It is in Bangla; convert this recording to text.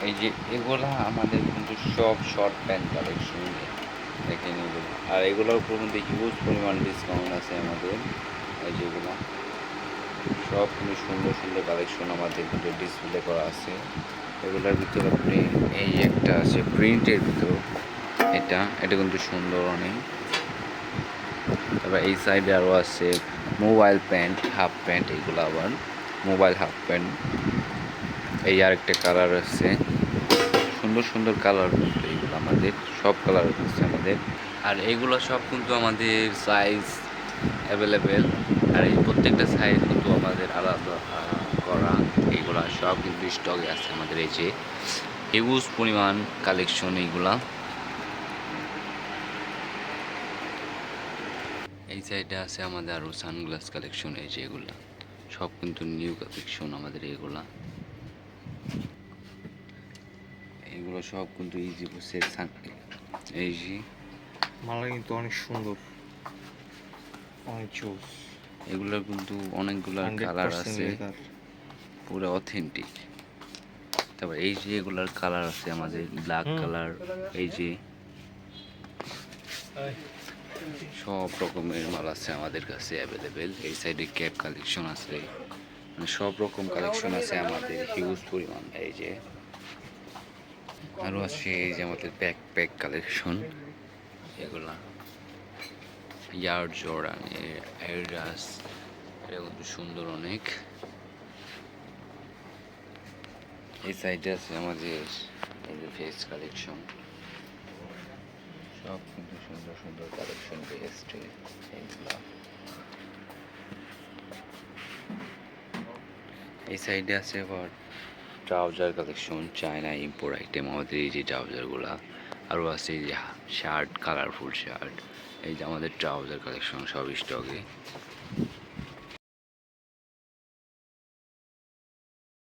এই যে এগুলা আমাদের কিন্তু সব শর্ট প্যান্ট কালেকশন দেখেন এগুলো, আর এগুলোর উপর কিন্তু হিউজ পরিমাণ ডিসকাউন্ট আছে আমাদের। এই যেগুলো সব কিন্তু সুন্দর সুন্দর কালেকশন আমাদের কিন্তু ডিসপ্লে করা আছে। এগুলোর ভিতর আপনি এই একটা আছে প্রিন্টের ভিতর, এটা এটা কিন্তু সুন্দর অনেক। তারপর এই সাইডে আরও আছে মোবাইল প্যান্ট, হাফ প্যান্ট, এইগুলো আবার মোবাইল হাফ প্যান্ট। এই আরেকটা কালার আছে, সুন্দর সুন্দর কালার কিন্তু এইগুলো আমাদের সব কালার আছে আমাদের। আর এইগুলো সব কিন্তু আমাদের সাইজ অ্যাভেলেবেল, আর এই প্রত্যেকটা সাইজ কিন্তু আমাদের আলাদা করা। এইগুলা সব কিন্তু স্টকে আছে আমাদের। এই যে হিউজ পরিমাণ কালেকশন এইগুলা। এই সাইডে আছে আমাদের আরও সানগ্লাস কালেকশন। এই যে এগুলা সব কিন্তু নিউ কালেকশন আমাদের এগুলা। এগুলো সব কিন্তু ইজি বুসের এই যে মালা কিন্তু অনেক সুন্দর, অনেক জোস। এগুলোর কিন্তু অনেকগুলো কালার আছে, পুরো অথেন্টিক। তারপর এই যে এগুলার কালার আছে আমাদের ব্ল্যাক কালার। এই যে সব রকমের মাল আছে আমাদের কাছে অ্যাভেলেবেল। এই সাইডে ক্যাপ কালেকশন আছে, মানে সব রকম কালেকশন আছে আমাদের হিউজ পরিমাণ। এই যে আরও আছে এই যে আমাদের ব্যাকপ্যাক কালেকশন, এগুলা ইয়ার জর্ডান এয়ারডাস, এটা কিন্তু সুন্দর অনেক। এই সাইডে আছে আমাদের এই যে ফেস কালেকশন, সব কিন্তু সুন্দর সুন্দর কালেকশন পেয়েছে এইগুলা। এই সাইডে আছে আবার trouser collection, China import item আমাদের এই যে ট্রাউজারগুলা। আরও আছে এই যে শার্ট, কালারফুল শার্ট। এই যে আমাদের ট্রাউজার কালেকশন সব স্টকে।